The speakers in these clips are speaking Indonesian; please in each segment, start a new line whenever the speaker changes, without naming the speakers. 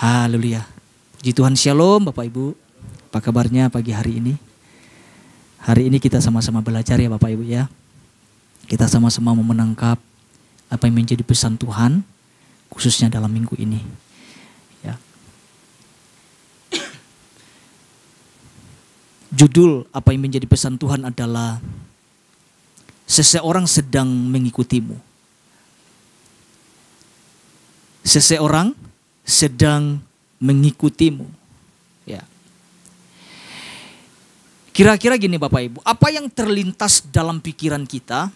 Haleluya. Puji Tuhan, shalom Bapak Ibu. Apa kabarnya pagi hari ini? Hari ini kita sama-sama belajar ya Bapak Ibu ya. Kita sama-sama mau menangkap apa yang menjadi pesan Tuhan, khususnya dalam minggu ini. Ya. Judul apa yang menjadi pesan Tuhan adalah seseorang sedang mengikutimu. Seseorang sedang mengikutimu. Ya. Kira-kira gini Bapak Ibu, apa yang terlintas dalam pikiran kita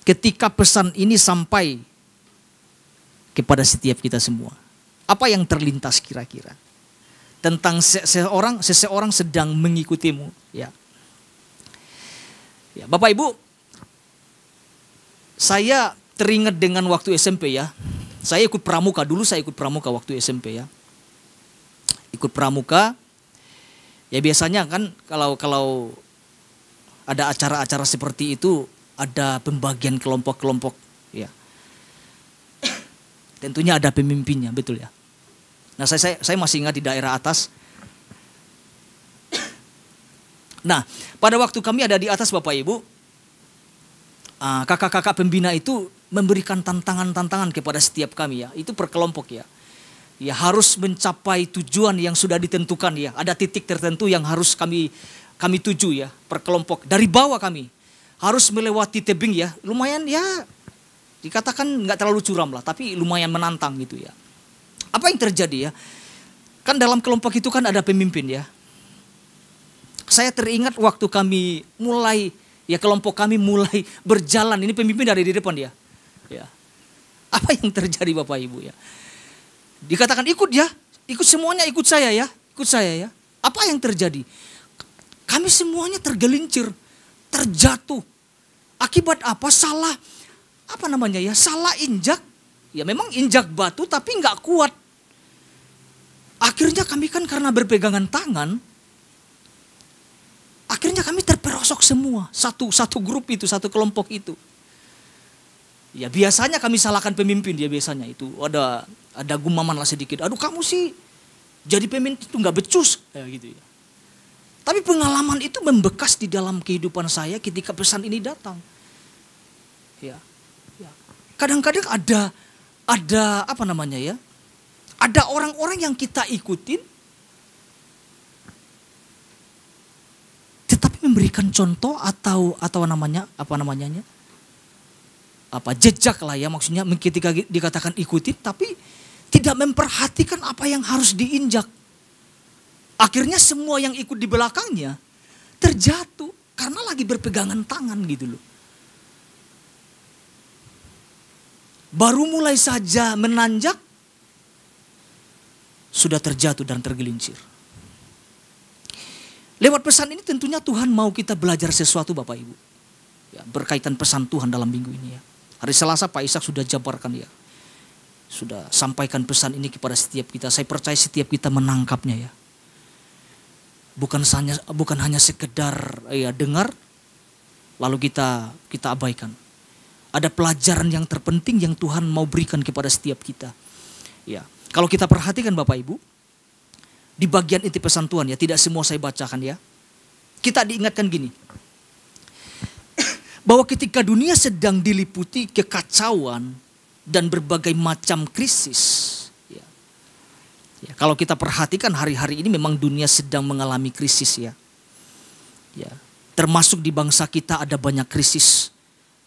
ketika pesan ini sampai kepada setiap kita semua? Apa yang terlintas kira-kira tentang seseorang sedang mengikutimu? Ya. Ya, Bapak Ibu, saya teringat dengan waktu SMP ya. Saya ikut pramuka, dulu saya ikut pramuka waktu SMP ya. Ikut pramuka, ya biasanya kan kalau ada acara-acara seperti itu, ada pembagian kelompok-kelompok ya. Tentunya ada pemimpinnya, betul ya. Nah saya masih ingat di daerah atas. Nah pada waktu kami ada di atas Bapak Ibu, kakak-kakak pembina itu memberikan tantangan-tantangan kepada setiap kami ya. Itu per kelompok ya. Ya harus mencapai tujuan yang sudah ditentukan ya. Ada titik tertentu yang harus kami tuju ya per kelompok. Dari bawah kami harus melewati tebing ya. Lumayan ya, dikatakan nggak terlalu curam lah, tapi lumayan menantang gitu ya. Apa yang terjadi ya? Kan dalam kelompok itu kan ada pemimpin ya. Saya teringat waktu kami mulai, ya kelompok kami mulai berjalan, ini pemimpin dari di depan ya. Ya. Apa yang terjadi Bapak Ibu ya? Dikatakan ikut ya, ikut semuanya, ikut saya ya, ikut saya ya. Apa yang terjadi? Kami semuanya tergelincir, terjatuh. Akibat apa? Salah injak. Ya memang injak batu tapi nggak kuat. Akhirnya kami kan karena berpegangan tangan, akhirnya kami terperosok semua. Satu grup itu, satu kelompok itu. Ya biasanya kami salahkan pemimpin dia biasanya itu. Ada gumaman lah sedikit. Aduh kamu sih jadi pemimpin itu nggak becus. Kayak gitu ya. Tapi pengalaman itu membekas di dalam kehidupan saya ketika pesan ini datang. Ya. Kadang-kadang ada apa namanya ya? Ada orang-orang yang kita ikutin, tetapi memberikan contoh atau jejak lah ya, maksudnya ketika dikatakan ikutin tapi tidak memperhatikan apa yang harus diinjak. Akhirnya semua yang ikut di belakangnya terjatuh karena lagi berpegangan tangan gitu loh. Baru mulai saja menanjak sudah terjatuh dan tergelincir. Lewat pesan ini tentunya Tuhan mau kita belajar sesuatu Bapak Ibu. Ya, berkaitan pesan Tuhan dalam minggu ini ya. Hari Selasa Pak Ishak sudah jabarkan ya. Sudah sampaikan pesan ini kepada setiap kita. Saya percaya setiap kita menangkapnya ya. Bukan hanya sekedar ya dengar lalu kita abaikan. Ada pelajaran yang terpenting yang Tuhan mau berikan kepada setiap kita. Ya, kalau kita perhatikan Bapak Ibu, di bagian inti pesan Tuhan ya, tidak semua saya bacakan ya. Kita diingatkan gini. Bahwa ketika dunia sedang diliputi kekacauan dan berbagai macam krisis. Ya, kalau kita perhatikan hari-hari ini memang dunia sedang mengalami krisis ya. Ya, termasuk di bangsa kita ada banyak krisis.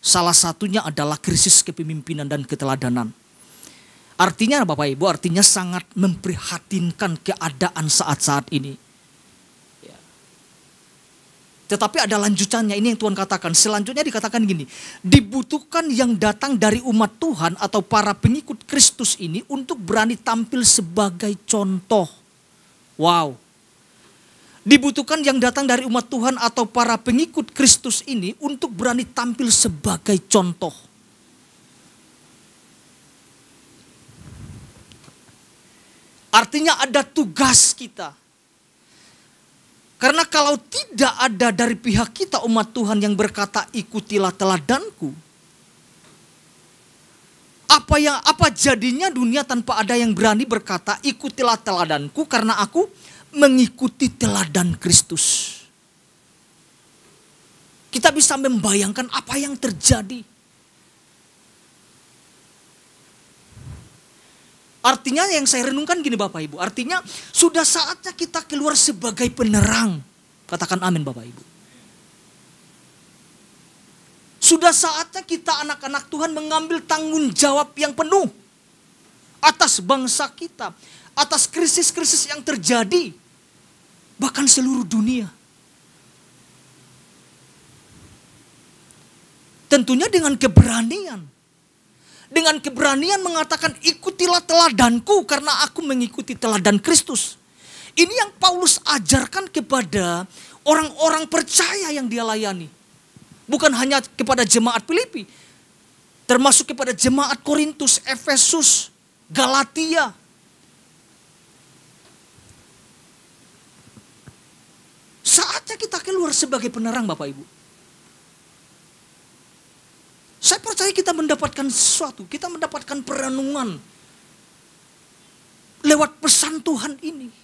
Salah satunya adalah krisis kepemimpinan dan keteladanan. Artinya Bapak Ibu, artinya sangat memprihatinkan keadaan saat-saat ini. Tetapi ada lanjutannya, ini yang Tuhan katakan. Selanjutnya dikatakan gini, dibutuhkan yang datang dari umat Tuhan atau para pengikut Kristus ini untuk berani tampil sebagai contoh. Wow. Dibutuhkan yang datang dari umat Tuhan atau para pengikut Kristus ini untuk berani tampil sebagai contoh. Artinya ada tugas kita. Karena kalau tidak ada dari pihak kita umat Tuhan yang berkata ikutilah teladanku. Apa jadinya dunia tanpa ada yang berani berkata, ikutilah teladanku karena aku mengikuti teladan Kristus. Kita bisa membayangkan apa yang terjadi. Artinya yang saya renungkan gini Bapak Ibu. Artinya sudah saatnya kita keluar sebagai penerang. Katakan amin Bapak Ibu. Sudah saatnya kita anak-anak Tuhan mengambil tanggung jawab yang penuh. Atas bangsa kita. Atas krisis-krisis yang terjadi. Bahkan seluruh dunia. Tentunya dengan keberanian. Dengan keberanian mengatakan ikutilah teladanku karena aku mengikuti teladan Kristus. Ini yang Paulus ajarkan kepada orang-orang percaya yang dia layani. Bukan hanya kepada jemaat Filipi. Termasuk kepada jemaat Korintus, Efesus, Galatia. Saatnya kita keluar sebagai penerang Bapak Ibu. Saya percaya kita mendapatkan sesuatu, kita mendapatkan perenungan lewat pesan Tuhan ini.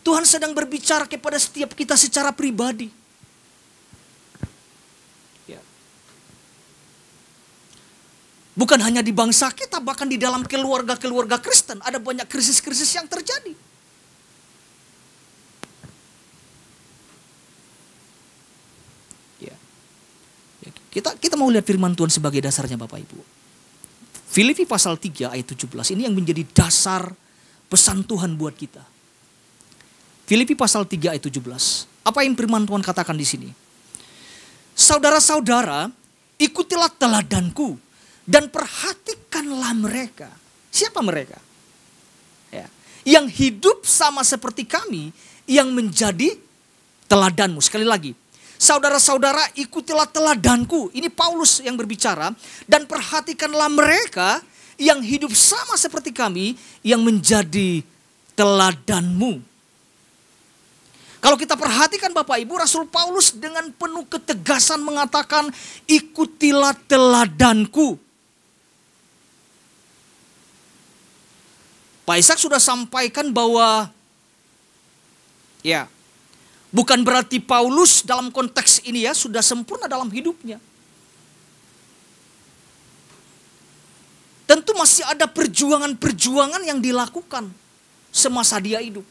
Tuhan sedang berbicara kepada setiap kita secara pribadi. Ya. Bukan hanya di bangsa kita, bahkan di dalam keluarga-keluarga Kristen ada banyak krisis-krisis yang terjadi. Kita mau lihat firman Tuhan sebagai dasarnya Bapak Ibu. Filipi pasal 3 ayat 17 ini yang menjadi dasar pesan Tuhan buat kita. Filipi pasal 3 ayat 17. Apa yang firman Tuhan katakan di sini? Saudara-saudara, ikutilah teladanku dan perhatikanlah mereka. Siapa mereka? Ya. Yang hidup sama seperti kami, yang menjadi teladanmu. Sekali lagi. Saudara-saudara, ikutilah teladanku. Ini Paulus yang berbicara. Dan perhatikanlah mereka yang hidup sama seperti kami, yang menjadi teladanmu. Kalau kita perhatikan Bapak Ibu, Rasul Paulus dengan penuh ketegasan mengatakan, ikutilah teladanku. Pak Ishak sudah sampaikan bahwa, ya, bukan berarti Paulus dalam konteks ini ya sudah sempurna dalam hidupnya. Tentu masih ada perjuangan-perjuangan yang dilakukan semasa dia hidup.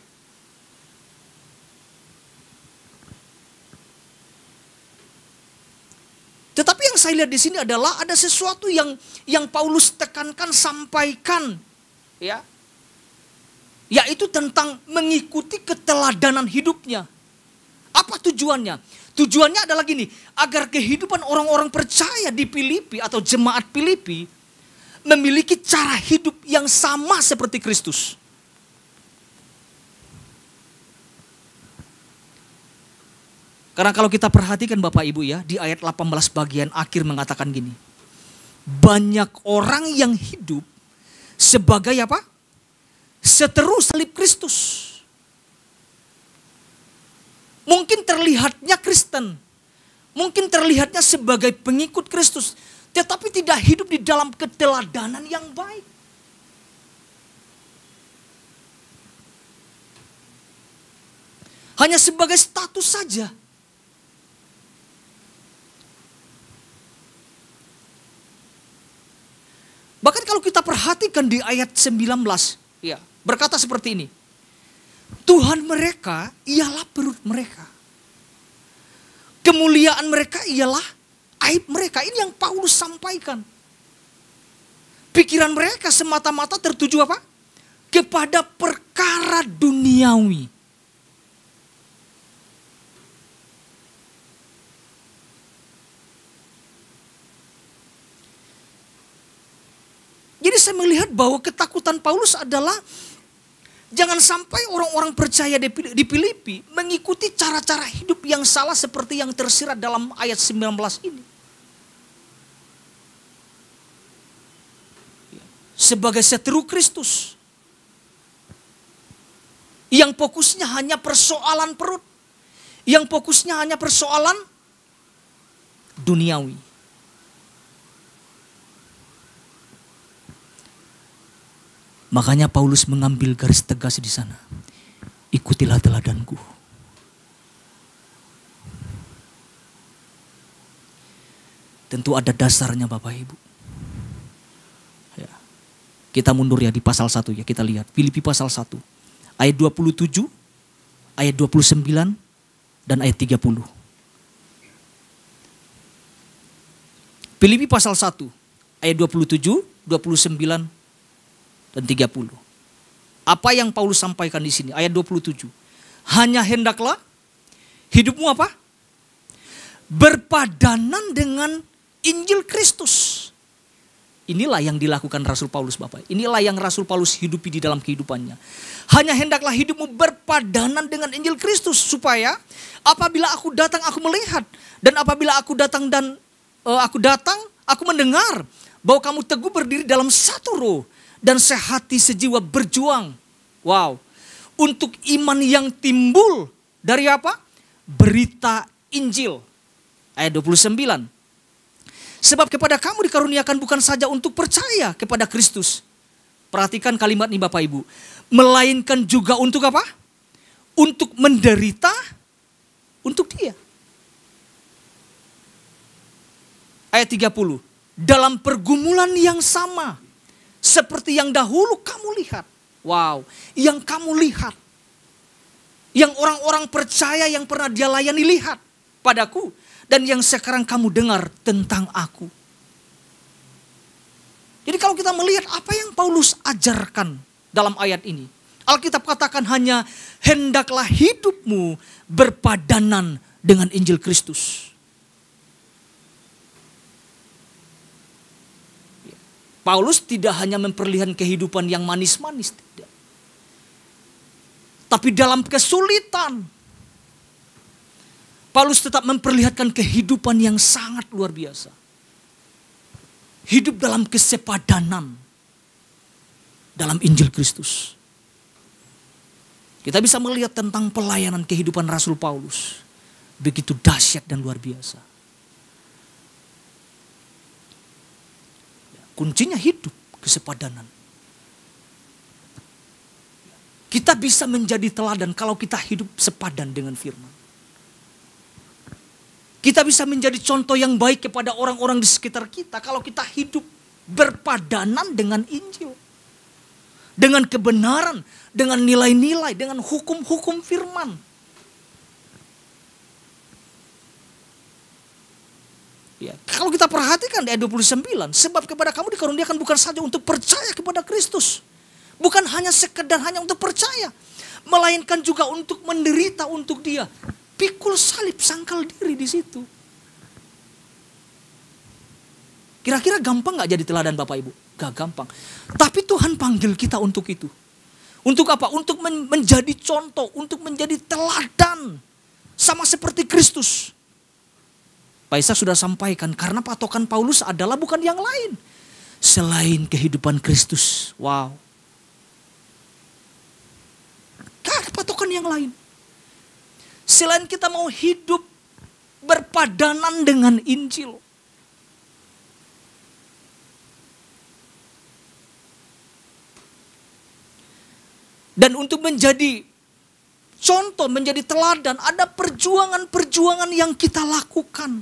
Tetapi yang saya lihat di sini adalah ada sesuatu yang Paulus tekankan, sampaikan, ya, yaitu tentang mengikuti keteladanan hidupnya. Apa tujuannya? Tujuannya adalah gini, agar kehidupan orang-orang percaya di Filipi atau jemaat Filipi memiliki cara hidup yang sama seperti Kristus. Karena kalau kita perhatikan Bapak Ibu ya, di ayat 18 bagian akhir mengatakan gini. Banyak orang yang hidup sebagai apa? Seteru salib Kristus. Mungkin terlihatnya Kristen. Mungkin terlihatnya sebagai pengikut Kristus. Tetapi tidak hidup di dalam keteladanan yang baik. Hanya sebagai status saja. Bahkan kalau kita perhatikan di ayat 19. Ya, berkata seperti ini. Tuhan mereka ialah perut mereka. Kemuliaan mereka ialah aib mereka. Ini yang Paulus sampaikan. Pikiran mereka semata-mata tertuju apa? Kepada perkara duniawi. Jadi saya melihat bahwa ketakutan Paulus adalah jangan sampai orang-orang percaya di Filipi mengikuti cara-cara hidup yang salah seperti yang tersirat dalam ayat 19 ini. Sebagai seteru Kristus. Yang fokusnya hanya persoalan perut. Yang fokusnya hanya persoalan duniawi. Makanya Paulus mengambil garis tegas di sana. Ikutilah teladanku. Tentu ada dasarnya Bapak Ibu. Ya. Kita mundur ya di pasal 1 ya, kita lihat. Filipi pasal 1. Ayat 27, ayat 29, dan ayat 30. Filipi pasal 1, ayat 27, 29, dan 30. Apa yang Paulus sampaikan di sini? Ayat 27. Hanya hendaklah hidupmu apa? Berpadanan dengan Injil Kristus. Inilah yang dilakukan Rasul Paulus Bapak. Inilah yang Rasul Paulus hidupi di dalam kehidupannya. Hanya hendaklah hidupmu berpadanan dengan Injil Kristus. Supaya apabila aku datang aku melihat. Dan apabila aku datang aku mendengar. Bahwa kamu teguh berdiri dalam satu roh. Dan sehati sejiwa berjuang. Wow. Untuk iman yang timbul dari apa? Berita Injil. Ayat 29. Sebab kepada kamu dikaruniakan bukan saja untuk percaya kepada Kristus. Perhatikan kalimat ini Bapak Ibu. Melainkan juga untuk apa? Untuk menderita untuk Dia. Ayat 30. Dalam pergumulan yang sama. Seperti yang dahulu kamu lihat. Wow. Yang kamu lihat. Yang orang-orang percaya yang pernah Dia layani lihat padaku. Dan yang sekarang kamu dengar tentang aku. Jadi kalau kita melihat apa yang Paulus ajarkan dalam ayat ini. Alkitab katakan hanya hendaklah hidupmu berpadanan dengan Injil Kristus. Paulus tidak hanya memperlihatkan kehidupan yang manis-manis. Tidak. Tapi dalam kesulitan. Paulus tetap memperlihatkan kehidupan yang sangat luar biasa. Hidup dalam kesepadanan. Dalam Injil Kristus. Kita bisa melihat tentang pelayanan kehidupan Rasul Paulus. Begitu dahsyat dan luar biasa. Kuncinya hidup kesepadanan. Kita bisa menjadi teladan kalau kita hidup sepadan dengan firman. Kita bisa menjadi contoh yang baik kepada orang-orang di sekitar kita kalau kita hidup berpadanan dengan Injil. Dengan kebenaran, dengan nilai-nilai, dengan hukum-hukum firman. Ya, kalau kita perhatikan di ayat 29, sebab kepada kamu dikaruniakan bukan saja untuk percaya kepada Kristus. Bukan hanya sekedar hanya untuk percaya, melainkan juga untuk menderita untuk Dia. Pikul salib, sangkal diri di situ. Kira-kira gampang gak jadi teladan Bapak Ibu? Gak gampang. Tapi Tuhan panggil kita untuk itu. Untuk apa? Untuk menjadi contoh, untuk menjadi teladan. Sama seperti Kristus. Pak Ishak sudah sampaikan, karena patokan Paulus adalah bukan yang lain. Selain kehidupan Kristus. Wow. Gak patokan yang lain. Selain kita mau hidup berpadanan dengan Injil. Dan untuk menjadi contoh, menjadi teladan, ada perjuangan-perjuangan yang kita lakukan.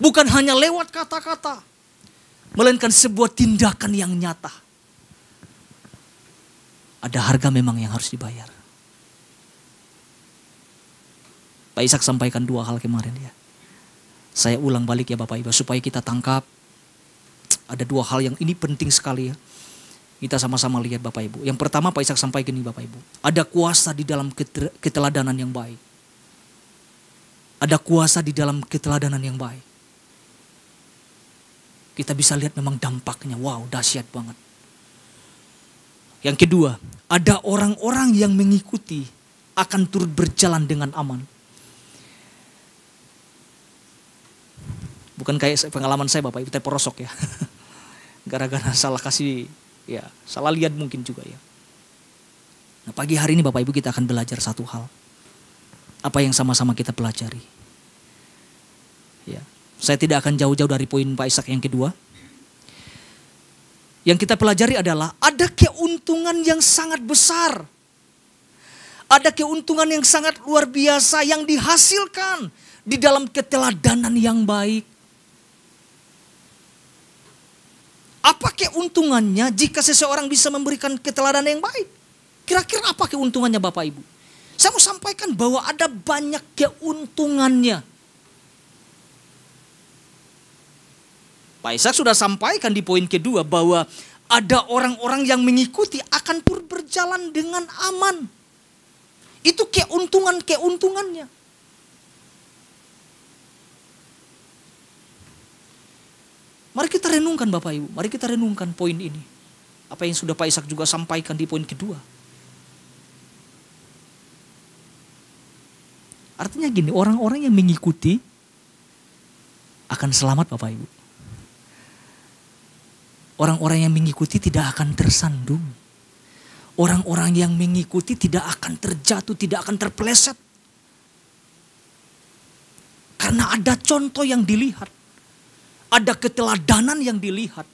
Bukan hanya lewat kata-kata, melainkan sebuah tindakan yang nyata. Ada harga memang yang harus dibayar. Pak Ishak sampaikan 2 hal kemarin ya. Saya ulang balik ya Bapak Ibu supaya kita tangkap. Ada 2 hal yang ini penting sekali ya. Kita sama-sama lihat Bapak Ibu. Yang pertama Pak Ishak sampaikan ini Bapak Ibu. Ada kuasa di dalam keteladanan yang baik. Ada kuasa di dalam keteladanan yang baik. Kita bisa lihat memang dampaknya. Wow, dahsyat banget. Yang kedua, ada orang-orang yang mengikuti akan turut berjalan dengan aman. Bukan kayak pengalaman saya Bapak Ibu, terperosok ya. Gara-gara salah kasih, ya salah lihat mungkin juga ya. Nah pagi hari ini Bapak Ibu kita akan belajar satu hal. Apa yang sama-sama kita pelajari. Ya, saya tidak akan jauh-jauh dari poin Pak Ishak yang kedua. Yang kita pelajari adalah ada keuntungan yang sangat besar. Ada keuntungan yang sangat luar biasa yang dihasilkan di dalam keteladanan yang baik. Apa keuntungannya jika seseorang bisa memberikan keteladanan yang baik? Kira-kira apa keuntungannya Bapak Ibu? Saya mau sampaikan bahwa ada banyak keuntungannya. Pak Ishak sudah sampaikan di poin kedua bahwa ada orang-orang yang mengikuti akan berjalan dengan aman. Itu keuntungannya. Mari kita renungkan Bapak Ibu, mari kita renungkan poin ini. Apa yang sudah Pak Ishak juga sampaikan di poin kedua. Artinya gini, orang-orang yang mengikuti akan selamat Bapak Ibu. Orang-orang yang mengikuti tidak akan tersandung. Orang-orang yang mengikuti tidak akan terjatuh, tidak akan terpeleset. Karena ada contoh yang dilihat. Ada keteladanan yang dilihat.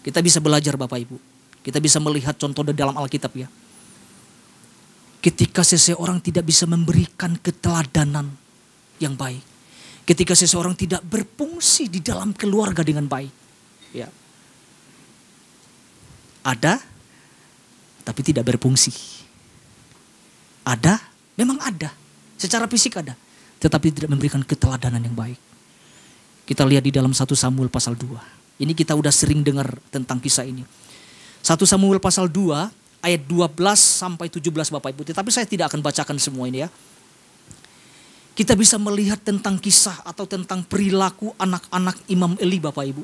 Kita bisa belajar Bapak Ibu. Kita bisa melihat contoh di dalam Alkitab ya. Ketika seseorang tidak bisa memberikan keteladanan yang baik. Ketika seseorang tidak berfungsi di dalam keluarga dengan baik. Ya. Ada, tapi tidak berfungsi. Ada, memang ada. Secara fisik ada. Tetapi tidak memberikan keteladanan yang baik. Kita lihat di dalam 1 Samuel pasal 2. Ini kita udah sering dengar tentang kisah ini. 1 Samuel pasal 2 ayat 12 sampai 17 Bapak Ibu. Tetapi saya tidak akan bacakan semua ini ya. Kita bisa melihat tentang kisah atau tentang perilaku anak-anak Imam Eli Bapak Ibu.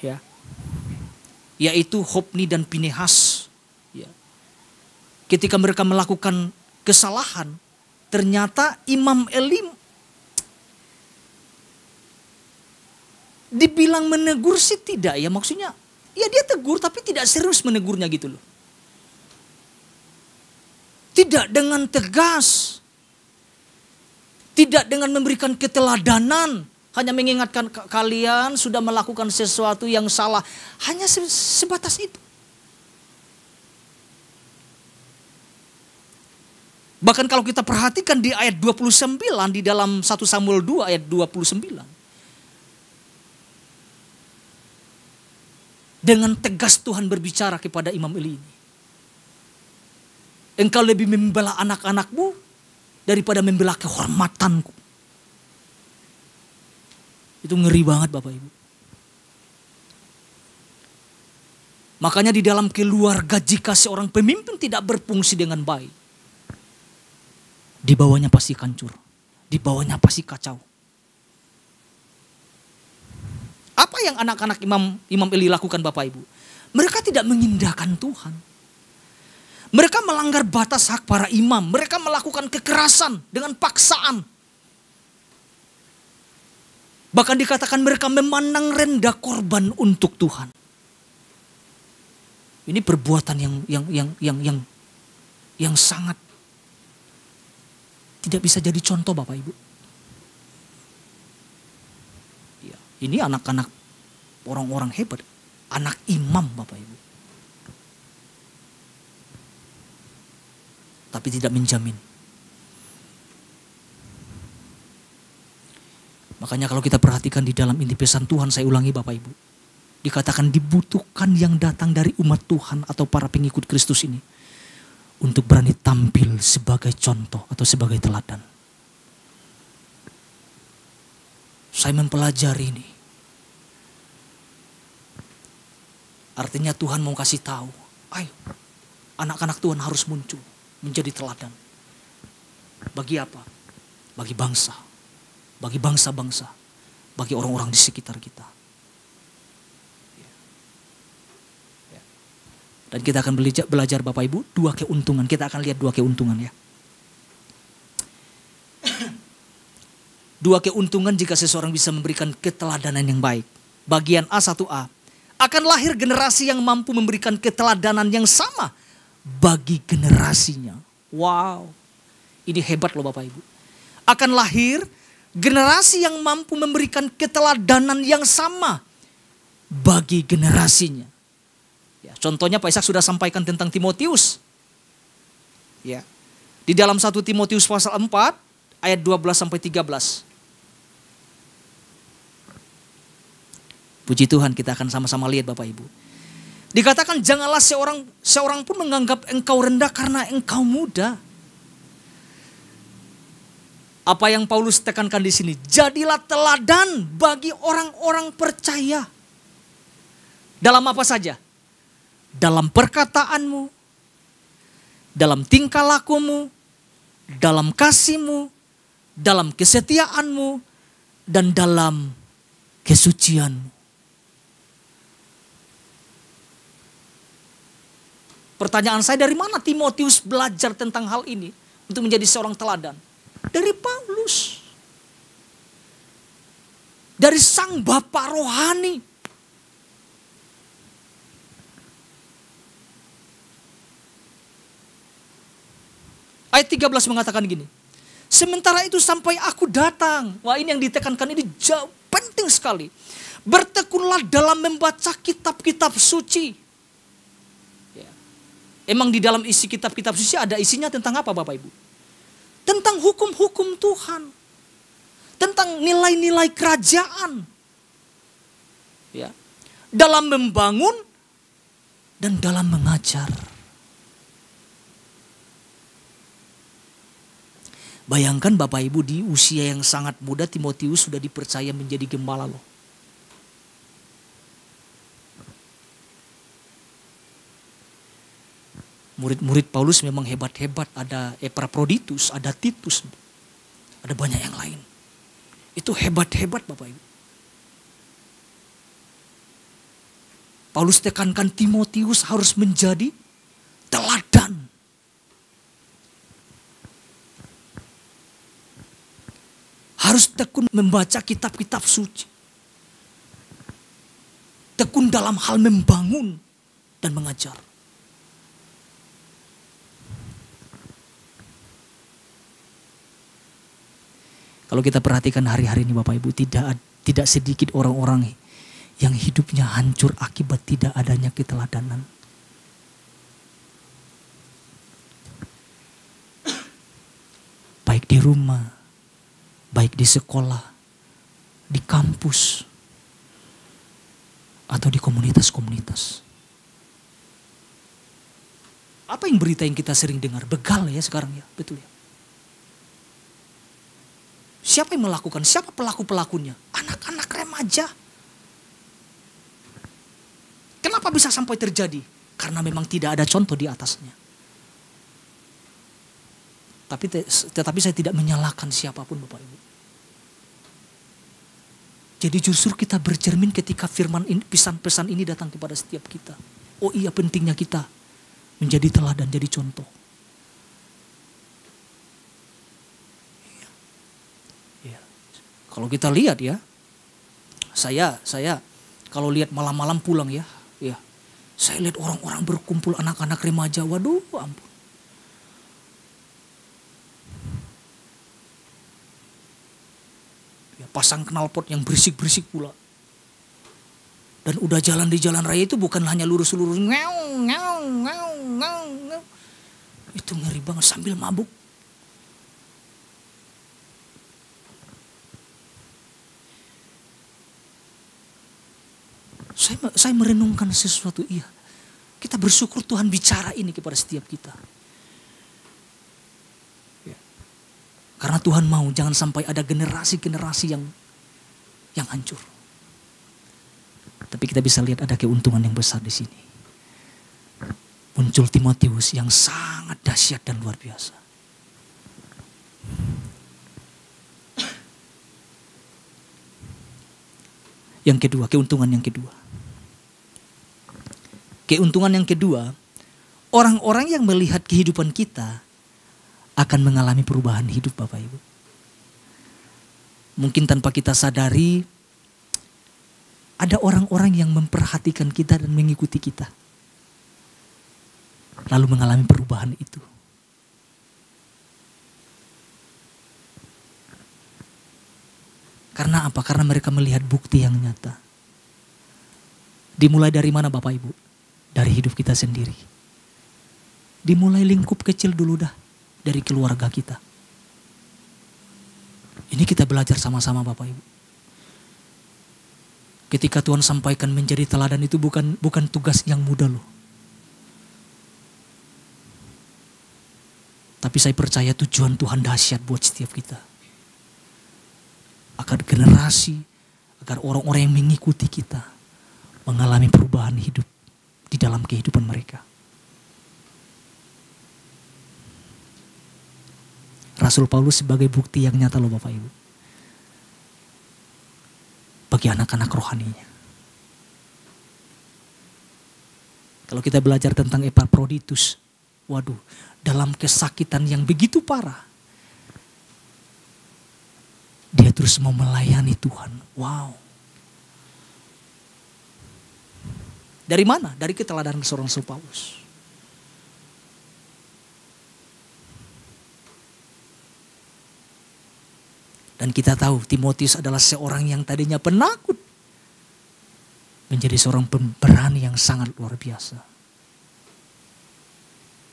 Ya. Yaitu Hofni dan Pinehas. Ya. Ketika mereka melakukan kesalahan, ternyata Imam Eli dibilang menegur sih tidak ya. Maksudnya ya dia tegur tapi tidak serius menegurnya gitu loh. Tidak dengan tegas. Tidak dengan memberikan keteladanan. Hanya mengingatkan kalian sudah melakukan sesuatu yang salah. Hanya sebatas itu. Bahkan kalau kita perhatikan di ayat 29 di dalam 1 Samuel 2 ayat 29. Dengan tegas Tuhan berbicara kepada Imam Eli ini. Engkau lebih membela anak-anakmu daripada membela kehormatanku. Itu ngeri banget Bapak Ibu. Makanya di dalam keluarga jika seorang pemimpin tidak berfungsi dengan baik. Di bawahnya pasti hancur. Di bawahnya pasti kacau. Apa yang anak-anak Imam Eli lakukan Bapak Ibu? Mereka tidak mengindahkan Tuhan. Mereka melanggar batas hak para imam. Mereka melakukan kekerasan dengan paksaan. Bahkan dikatakan mereka memandang rendah korban untuk Tuhan. Ini perbuatan yang sangat tidak bisa jadi contoh Bapak Ibu. Ya, ini anak-anak orang-orang hebat. Anak imam Bapak Ibu. Tapi tidak menjamin. Makanya kalau kita perhatikan di dalam inti pesan Tuhan, saya ulangi Bapak Ibu. Dikatakan dibutuhkan yang datang dari umat Tuhan atau para pengikut Kristus ini. Untuk berani tampil sebagai contoh atau sebagai teladan. Saya mempelajari ini. Artinya Tuhan mau kasih tahu. Ayo, anak-anak Tuhan harus muncul. Menjadi teladan. Bagi apa? Bagi bangsa. Bagi bangsa-bangsa. Bagi orang-orang di sekitar kita. Dan kita akan belajar Bapak Ibu dua keuntungan. Kita akan lihat dua keuntungan ya. Dua keuntungan jika seseorang bisa memberikan keteladanan yang baik. Bagian A 1A. Akan lahir generasi yang mampu memberikan keteladanan yang sama bagi generasinya. Wow. Ini hebat loh Bapak Ibu. Akan lahir Generasi yang mampu memberikan keteladanan yang sama bagi generasinya. Ya, contohnya Pak Ishak sudah sampaikan tentang Timotius. Ya. Di dalam 1 Timotius pasal 4 ayat 12 sampai 13. Puji Tuhan, kita akan sama-sama lihat Bapak Ibu. Dikatakan janganlah seorang pun menganggap engkau rendah karena engkau muda. Apa yang Paulus tekankan di sini? Jadilah teladan bagi orang-orang percaya. Dalam apa saja? Dalam perkataanmu, dalam tingkah lakumu, dalam kasihmu, dalam kesetiaanmu, dan dalam kesucianmu. Pertanyaan saya, dari mana Timotius belajar tentang hal ini untuk menjadi seorang teladan? Dari Paulus. Dari sang bapak rohani. Ayat 13 mengatakan gini. Sementara itu sampai aku datang. Wah, ini yang ditekankan ini jauh penting sekali. Bertekunlah dalam membaca kitab-kitab suci. Ya. Emang di dalam isi kitab-kitab suci ada isinya tentang apa Bapak Ibu? Tentang hukum-hukum Tuhan. Tentang nilai-nilai kerajaan. Ya. Dalam membangun dan dalam mengajar. Bayangkan Bapak Ibu, di usia yang sangat muda Timotius sudah dipercaya menjadi gembala loh. Murid-murid Paulus memang hebat-hebat. Ada Epaphroditus, ada Titus. Ada banyak yang lain. Itu hebat-hebat Bapak Ibu. Paulus tekankan Timotius harus menjadi teladan. Harus tekun membaca kitab-kitab suci. Tekun dalam hal membangun dan mengajar. Kalau kita perhatikan hari-hari ini Bapak Ibu, tidak sedikit orang-orang yang hidupnya hancur akibat tidak adanya keteladanan. Baik di rumah, baik di sekolah, di kampus, atau di komunitas-komunitas. Apa yang berita yang kita sering dengar? Begal ya sekarang ya, betul ya. Siapa yang melakukan? Siapa pelaku-pelakunya? Anak-anak remaja. Kenapa bisa sampai terjadi? Karena memang tidak ada contoh di atasnya. Tetapi saya tidak menyalahkan siapapun Bapak Ibu. Jadi justru kita bercermin ketika firman ini, pesan-pesan ini datang kepada setiap kita. Oh iya, pentingnya kita menjadi teladan, jadi contoh. Kalau kita lihat ya, saya kalau lihat malam-malam pulang ya, saya lihat orang-orang berkumpul anak-anak remaja, waduh ampun. Ya, pasang knalpot yang berisik-berisik pula. Dan udah jalan di jalan raya itu bukan hanya lurus-lurus, itu ngeri banget sambil mabuk. Saya merenungkan sesuatu, iya. Kita bersyukur Tuhan bicara ini kepada setiap kita. Ya. Karena Tuhan mau jangan sampai ada generasi-generasi yang hancur. Tapi kita bisa lihat ada keuntungan yang besar di sini. Muncul Timotius yang sangat dahsyat dan luar biasa. Yang kedua, keuntungan yang kedua. Keuntungan yang kedua, orang-orang yang melihat kehidupan kita akan mengalami perubahan hidup Bapak Ibu. Mungkin tanpa kita sadari, ada orang-orang yang memperhatikan kita dan mengikuti kita. Lalu mengalami perubahan itu. Karena apa? Karena mereka melihat bukti yang nyata. Dimulai dari mana Bapak Ibu? Dari hidup kita sendiri. Dimulai lingkup kecil dulu dah. Dari keluarga kita. Ini kita belajar sama-sama Bapak Ibu. Ketika Tuhan sampaikan menjadi teladan itu bukan tugas yang mudah loh. Tapi saya percaya tujuan Tuhan dahsyat buat setiap kita. Agar generasi, agar orang-orang yang mengikuti kita mengalami perubahan hidup di dalam kehidupan mereka. Rasul Paulus sebagai bukti yang nyata loh Bapak Ibu. Bagi anak-anak rohaninya. Kalau kita belajar tentang Epaphroditus, waduh, dalam kesakitan yang begitu parah, dia terus mau melayani Tuhan. Wow. Dari mana? Dari keteladanan seorang Rasul Paulus. Dan kita tahu Timotius adalah seorang yang tadinya penakut, menjadi seorang pemberani yang sangat luar biasa.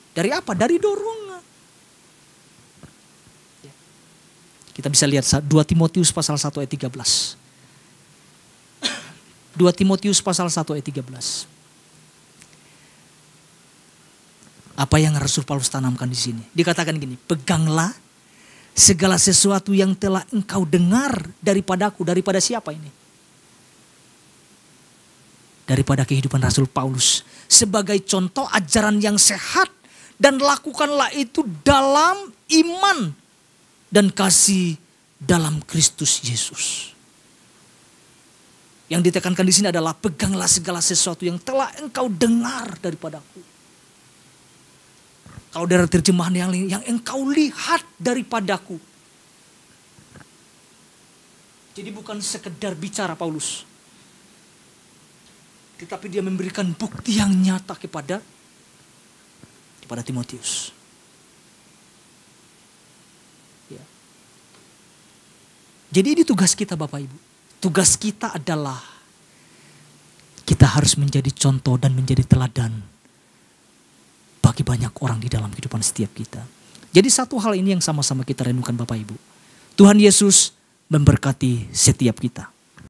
Dari apa? Dari dorongan. Kita bisa lihat 2 Timotius pasal 1 ayat 13. 2 Timotius pasal 1 ayat 13. Apa yang Rasul Paulus tanamkan di sini? Dikatakan gini, peganglah segala sesuatu yang telah engkau dengar daripadaku. Daripada siapa ini? Daripada kehidupan Rasul Paulus. Sebagai contoh ajaran yang sehat. Dan lakukanlah itu dalam iman dan kasih dalam Kristus Yesus. Yang ditekankan di sini adalah peganglah segala sesuatu yang telah engkau dengar daripadaku. Kalau dari terjemahan yang engkau lihat daripadaku. Jadi bukan sekedar bicara Paulus. Tetapi dia memberikan bukti yang nyata kepada Timotius. Ya. Jadi ini tugas kita Bapak Ibu. Tugas kita adalah kita harus menjadi contoh dan menjadi teladan bagi banyak orang di dalam kehidupan setiap kita. Jadi satu hal ini yang sama-sama kita renungkan Bapak Ibu. Tuhan Yesus memberkati setiap kita.